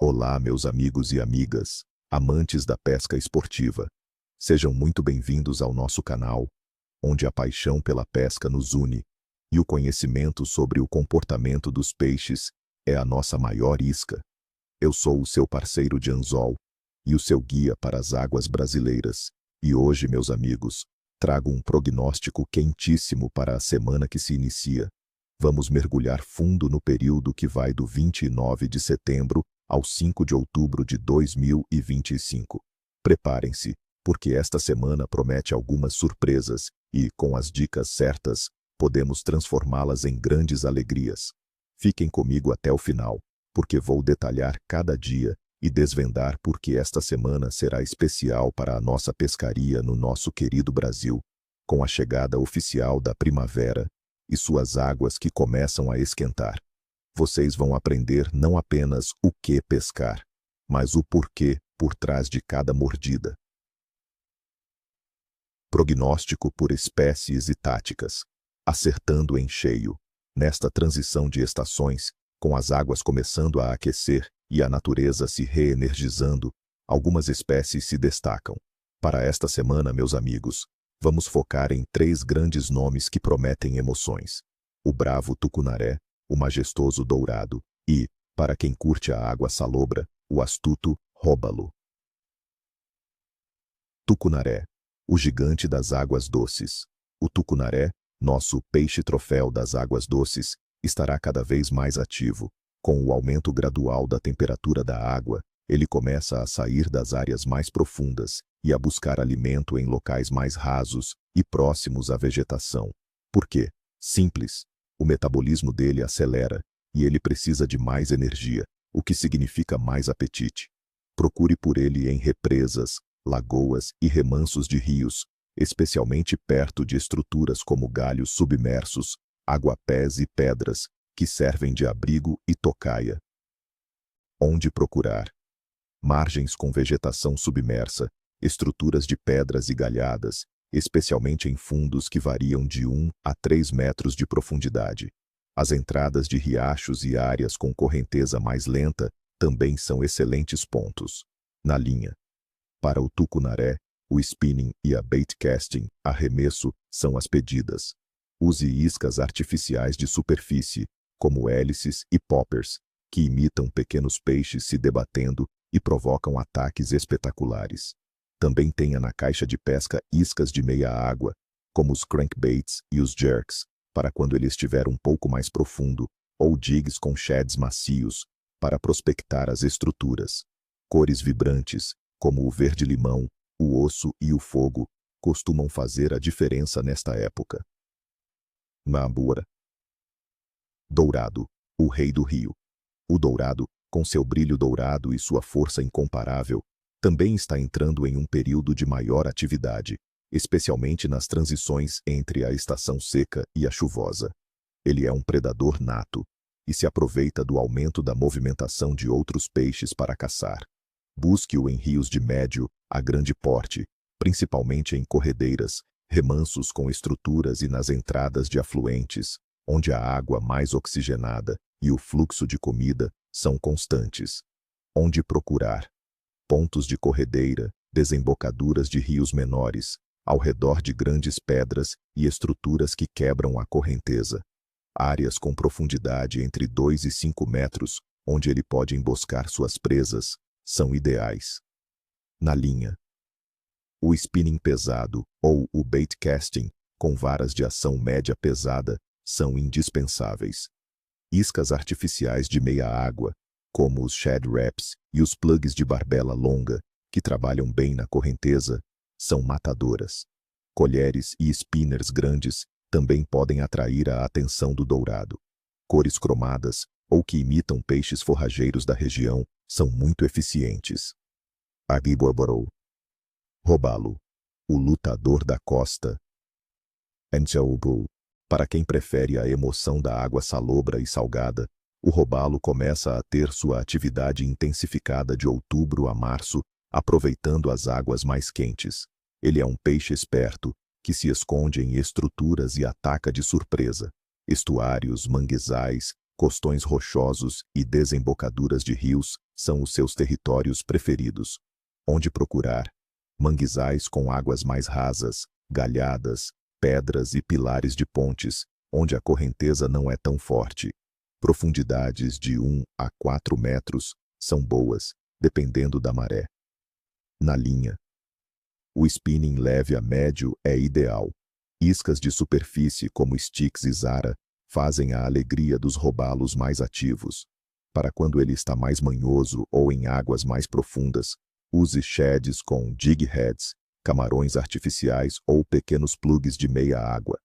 Olá, meus amigos e amigas, amantes da pesca esportiva. Sejam muito bem-vindos ao nosso canal, onde a paixão pela pesca nos une e o conhecimento sobre o comportamento dos peixes é a nossa maior isca. Eu sou o seu parceiro de anzol e o seu guia para as águas brasileiras. E hoje, meus amigos, trago um prognóstico quentíssimo para a semana que se inicia. Vamos mergulhar fundo no período que vai do 29 de setembro ao 5 de outubro de 2025. Preparem-se, porque esta semana promete algumas surpresas e, com as dicas certas, podemos transformá-las em grandes alegrias. Fiquem comigo até o final, porque vou detalhar cada dia e desvendar por que esta semana será especial para a nossa pescaria no nosso querido Brasil, com a chegada oficial da primavera e suas águas que começam a esquentar. Vocês vão aprender não apenas o que pescar, mas o porquê por trás de cada mordida. Prognóstico por espécies e táticas. Acertando em cheio. Nesta transição de estações, com as águas começando a aquecer e a natureza se reenergizando, algumas espécies se destacam. Para esta semana, meus amigos, vamos focar em 3 grandes nomes que prometem emoções: o bravo tucunaré, o majestoso dourado e, para quem curte a água salobra, o astuto róbalo. Tucunaré, o gigante das águas doces. O tucunaré, nosso peixe troféu das águas doces, estará cada vez mais ativo. Com o aumento gradual da temperatura da água, ele começa a sair das áreas mais profundas e a buscar alimento em locais mais rasos e próximos à vegetação. Por quê? Simples. O metabolismo dele acelera e ele precisa de mais energia, o que significa mais apetite. Procure por ele em represas, lagoas e remansos de rios, especialmente perto de estruturas como galhos submersos, aguapés e pedras, que servem de abrigo e tocaia. Onde procurar? Margens com vegetação submersa, estruturas de pedras e galhadas, especialmente em fundos que variam de 1 a 3 metros de profundidade. As entradas de riachos e áreas com correnteza mais lenta também são excelentes pontos. Na linha. Para o tucunaré, o spinning e a bait casting, arremesso, são as pedidas. Use iscas artificiais de superfície, como hélices e poppers, que imitam pequenos peixes se debatendo e provocam ataques espetaculares. Também tenha na caixa de pesca iscas de meia água, como os crankbaits e os jerks, para quando ele estiver um pouco mais profundo, ou jigs com shads macios, para prospectar as estruturas. Cores vibrantes, como o verde-limão, o osso e o fogo, costumam fazer a diferença nesta época. Mambura. Dourado, o rei do rio. O dourado, com seu brilho dourado e sua força incomparável, também está entrando em um período de maior atividade, especialmente nas transições entre a estação seca e a chuvosa. Ele é um predador nato e se aproveita do aumento da movimentação de outros peixes para caçar. Busque-o em rios de médio a grande porte, principalmente em corredeiras, remansos com estruturas e nas entradas de afluentes, onde a água mais oxigenada e o fluxo de comida são constantes. Onde procurar? Pontos de corredeira, desembocaduras de rios menores, ao redor de grandes pedras e estruturas que quebram a correnteza. Áreas com profundidade entre 2 e 5 metros, onde ele pode emboscar suas presas, são ideais. Na linha. O spinning pesado, ou o bait casting, com varas de ação média pesada, são indispensáveis. Iscas artificiais de meia água, como os shad wraps e os plugs de barbela longa, que trabalham bem na correnteza, são matadoras. Colheres e spinners grandes também podem atrair a atenção do dourado. Cores cromadas, ou que imitam peixes forrageiros da região, são muito eficientes. Agiborborou. Robalo, o lutador da costa. Angelbu. Para quem prefere a emoção da água salobra e salgada, o robalo começa a ter sua atividade intensificada de outubro a março, aproveitando as águas mais quentes. Ele é um peixe esperto, que se esconde em estruturas e ataca de surpresa. Estuários, manguezais Costões rochosos e desembocaduras de rios são os seus territórios preferidos. Onde procurar? Manguezais com águas mais rasas, galhadas, pedras e pilares de pontes, onde a correnteza não é tão forte. Profundidades de 1 a 4 metros são boas, dependendo da maré. Na linha, o spinning leve a médio é ideal. Iscas de superfície como Styx e Zara fazem a alegria dos robalos mais ativos. Para quando ele está mais manhoso ou em águas mais profundas, use sheds com jig heads, camarões artificiais ou pequenos plugs de meia água.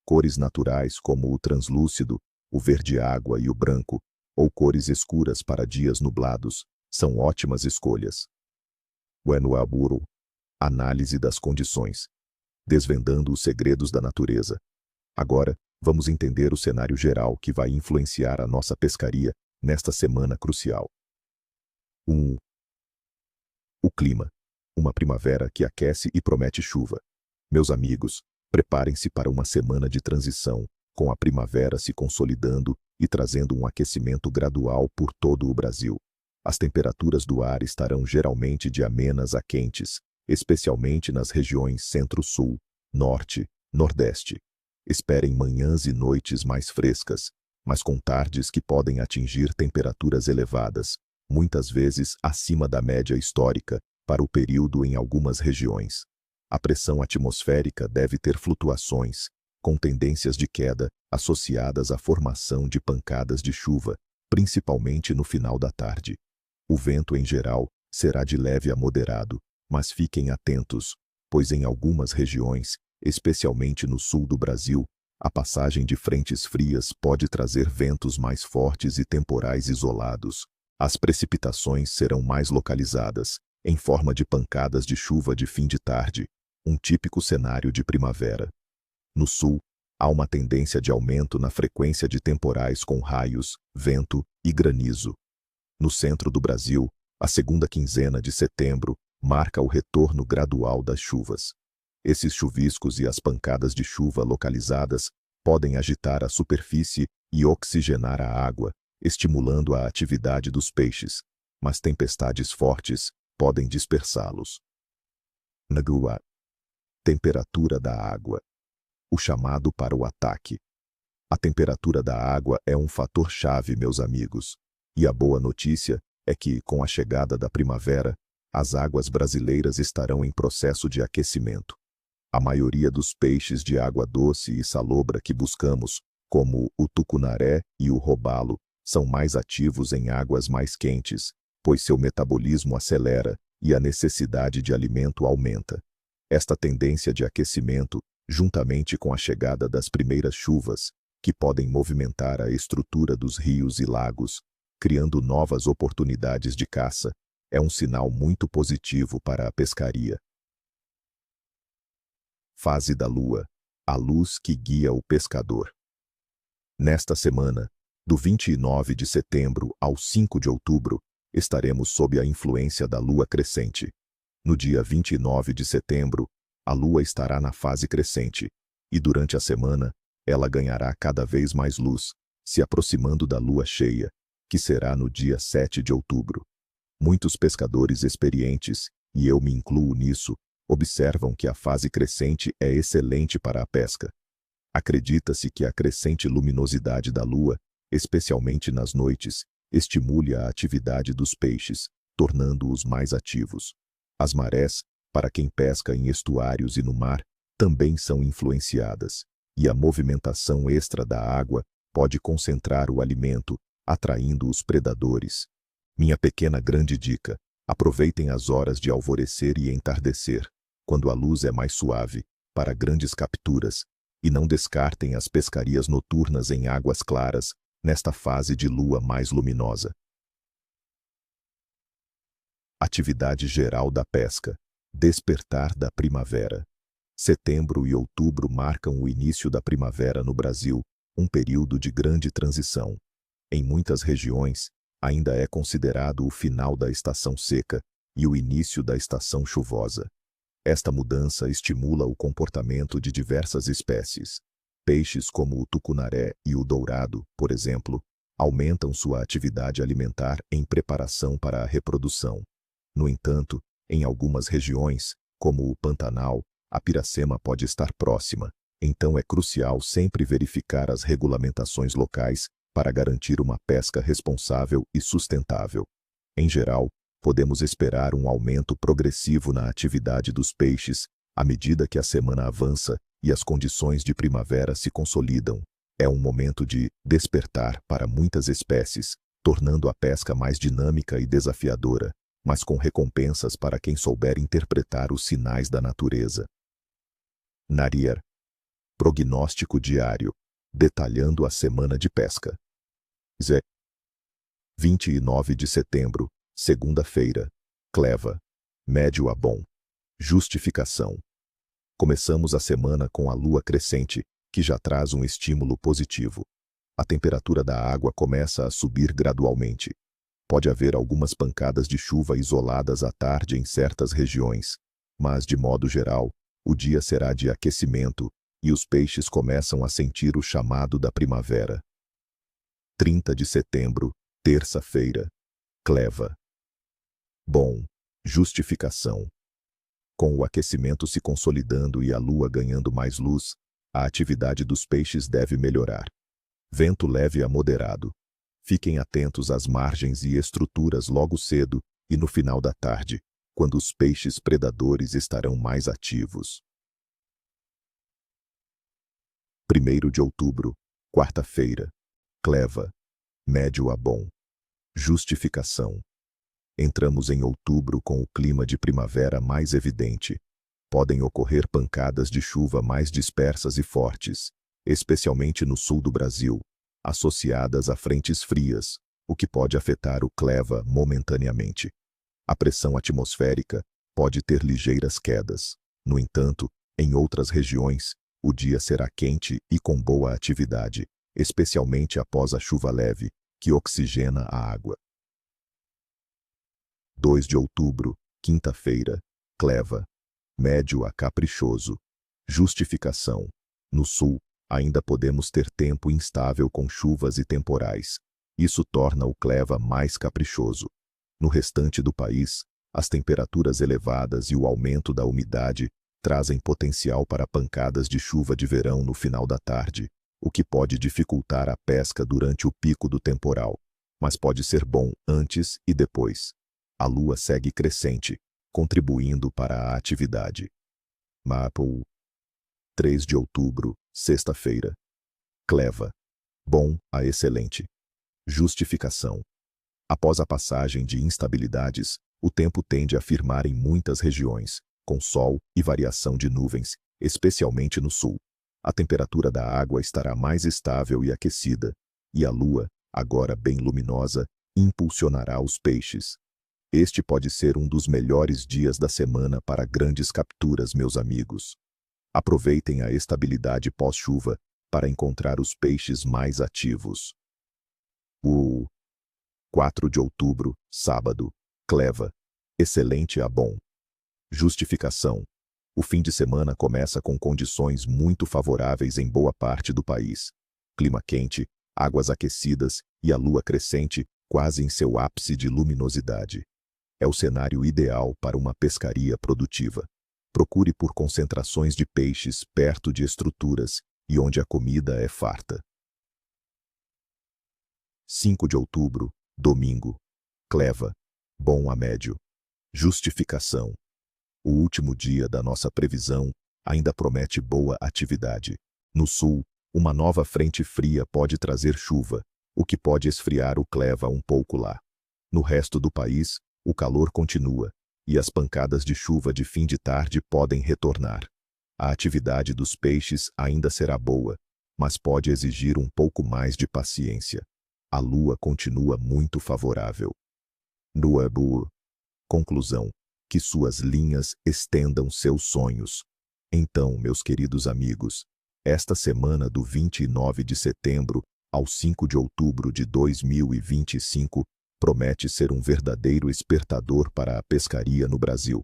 Cores naturais como o translúcido, o verde-água e o branco, ou cores escuras para dias nublados, são ótimas escolhas. Buenuaburo. Análise das condições. Desvendando os segredos da natureza. Agora, vamos entender o cenário geral que vai influenciar a nossa pescaria nesta semana crucial. 1. O clima. Uma primavera que aquece e promete chuva. Meus amigos, preparem-se para uma semana de transição, com a primavera se consolidando e trazendo um aquecimento gradual por todo o Brasil. As temperaturas do ar estarão geralmente de amenas a quentes, especialmente nas regiões centro-sul, norte, nordeste. Esperem manhãs e noites mais frescas, mas com tardes que podem atingir temperaturas elevadas, muitas vezes acima da média histórica, para o período em algumas regiões. A pressão atmosférica deve ter flutuações, com tendências de queda associadas à formação de pancadas de chuva, principalmente no final da tarde. O vento, em geral, será de leve a moderado, mas fiquem atentos, pois em algumas regiões, especialmente no sul do Brasil, a passagem de frentes frias pode trazer ventos mais fortes e temporais isolados. As precipitações serão mais localizadas, em forma de pancadas de chuva de fim de tarde, um típico cenário de primavera. No sul, há uma tendência de aumento na frequência de temporais com raios, vento e granizo. No centro do Brasil, a segunda quinzena de setembro marca o retorno gradual das chuvas. Esses chuviscos e as pancadas de chuva localizadas podem agitar a superfície e oxigenar a água, estimulando a atividade dos peixes, mas tempestades fortes podem dispersá-los. Nagua. Temperatura da água. O chamado para o ataque. A temperatura da água é um fator-chave, meus amigos. E a boa notícia é que, com a chegada da primavera, as águas brasileiras estarão em processo de aquecimento. A maioria dos peixes de água doce e salobra que buscamos, como o tucunaré e o robalo, são mais ativos em águas mais quentes, pois seu metabolismo acelera e a necessidade de alimento aumenta. Esta tendência de aquecimento, juntamente com a chegada das primeiras chuvas, que podem movimentar a estrutura dos rios e lagos, criando novas oportunidades de caça, é um sinal muito positivo para a pescaria. Fase da lua, a luz que guia o pescador. Nesta semana, do 29 de setembro ao 5 de outubro, estaremos sob a influência da lua crescente. No dia 29 de setembro, a lua estará na fase crescente, e durante a semana, ela ganhará cada vez mais luz, se aproximando da lua cheia, que será no dia 7 de outubro. Muitos pescadores experientes, e eu me incluo nisso, observam que a fase crescente é excelente para a pesca. Acredita-se que a crescente luminosidade da lua, especialmente nas noites, estimule a atividade dos peixes, tornando-os mais ativos. As marés, para quem pesca em estuários e no mar, também são influenciadas, e a movimentação extra da água pode concentrar o alimento, atraindo os predadores. Minha pequena grande dica: aproveitem as horas de alvorecer e entardecer, quando a luz é mais suave, para grandes capturas, e não descartem as pescarias noturnas em águas claras, nesta fase de lua mais luminosa. Atividade geral da pesca. Despertar da primavera. Setembro e outubro marcam o início da primavera no Brasil, um período de grande transição. Em muitas regiões, ainda é considerado o final da estação seca e o início da estação chuvosa. Esta mudança estimula o comportamento de diversas espécies. Peixes como o tucunaré e o dourado, por exemplo, aumentam sua atividade alimentar em preparação para a reprodução. No entanto, em algumas regiões, como o Pantanal, a piracema pode estar próxima, então é crucial sempre verificar as regulamentações locais para garantir uma pesca responsável e sustentável. Em geral, podemos esperar um aumento progressivo na atividade dos peixes à medida que a semana avança e as condições de primavera se consolidam. É um momento de despertar para muitas espécies, tornando a pesca mais dinâmica e desafiadora, mas com recompensas para quem souber interpretar os sinais da natureza. Narier. Prognóstico diário, detalhando a semana de pesca. Zé. 29 de setembro, segunda-feira. Cleva. Médio a bom. Justificação. Começamos a semana com a lua crescente, que já traz um estímulo positivo. A temperatura da água começa a subir gradualmente. Pode haver algumas pancadas de chuva isoladas à tarde em certas regiões, mas, de modo geral, o dia será de aquecimento e os peixes começam a sentir o chamado da primavera. 30 de setembro, terça-feira. Cleva. Bom. Justificação. Com o aquecimento se consolidando e a lua ganhando mais luz, a atividade dos peixes deve melhorar. Vento leve a moderado. Fiquem atentos às margens e estruturas logo cedo e no final da tarde, quando os peixes predadores estarão mais ativos. 1º de outubro, quarta-feira. Cleva. Médio a bom. Justificação. Entramos em outubro com o clima de primavera mais evidente. Podem ocorrer pancadas de chuva mais dispersas e fortes, especialmente no sul do Brasil, associadas a frentes frias, o que pode afetar o cleva momentaneamente. A pressão atmosférica pode ter ligeiras quedas. No entanto, em outras regiões, o dia será quente e com boa atividade, especialmente após a chuva leve, que oxigena a água. 2 de outubro, quinta-feira. Cleva. Médio a caprichoso. Justificação. No sul, ainda podemos ter tempo instável com chuvas e temporais. Isso torna o cleva mais caprichoso. No restante do país, as temperaturas elevadas e o aumento da umidade trazem potencial para pancadas de chuva de verão no final da tarde, o que pode dificultar a pesca durante o pico do temporal, mas pode ser bom antes e depois. A lua segue crescente, contribuindo para a atividade. Maple. 3 de outubro, sexta-feira. Cleva. Bom a excelente. Justificação. Após a passagem de instabilidades, o tempo tende a firmar em muitas regiões, com sol e variação de nuvens, especialmente no sul. A temperatura da água estará mais estável e aquecida, e a lua, agora bem luminosa, impulsionará os peixes. Este pode ser um dos melhores dias da semana para grandes capturas, meus amigos. Aproveitem a estabilidade pós-chuva para encontrar os peixes mais ativos. 4 de outubro, sábado. Cleva. Excelente a bom. Justificação. O fim de semana começa com condições muito favoráveis em boa parte do país. Clima quente, águas aquecidas e a lua crescente quase em seu ápice de luminosidade. É o cenário ideal para uma pescaria produtiva. Procure por concentrações de peixes perto de estruturas e onde a comida é farta. 5 de outubro, domingo. Cleva. Bom a médio. Justificação. O último dia da nossa previsão ainda promete boa atividade. No sul, uma nova frente fria pode trazer chuva, o que pode esfriar o cleva um pouco lá. No resto do país, o calor continua, e as pancadas de chuva de fim de tarde podem retornar. A atividade dos peixes ainda será boa, mas pode exigir um pouco mais de paciência. A lua continua muito favorável. Nuebu. Conclusão. Que suas linhas estendam seus sonhos. Então, meus queridos amigos, esta semana do 29 de setembro ao 5 de outubro de 2025 promete ser um verdadeiro espertador para a pescaria no Brasil.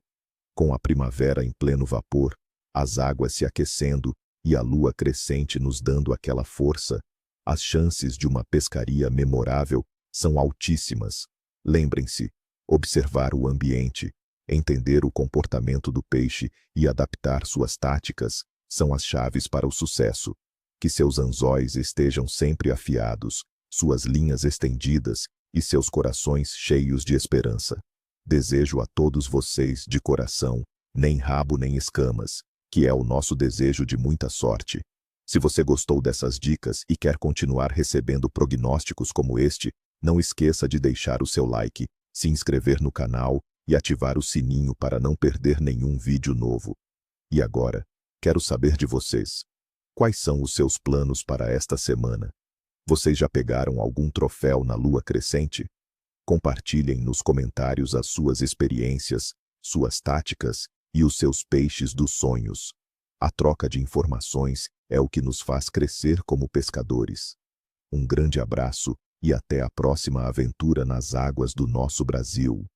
Com a primavera em pleno vapor, as águas se aquecendo e a lua crescente nos dando aquela força, As chances de uma pescaria memorável são altíssimas. Lembrem-se, observar o ambiente, entender o comportamento do peixe e adaptar suas táticas são as chaves para o sucesso. Que seus anzóis estejam sempre afiados, suas linhas estendidas e seus corações cheios de esperança. Desejo a todos vocês de coração, nem rabo nem escamas, que é o nosso desejo de muita sorte. Se você gostou dessas dicas e quer continuar recebendo prognósticos como este, não esqueça de deixar o seu like, se inscrever no canal e ativar o sininho para não perder nenhum vídeo novo. E agora, quero saber de vocês. Quais são os seus planos para esta semana? Vocês já pegaram algum troféu na lua crescente? Compartilhem nos comentários as suas experiências, suas táticas e os seus peixes dos sonhos. A troca de informações é o que nos faz crescer como pescadores. Um grande abraço e até a próxima aventura nas águas do nosso Brasil.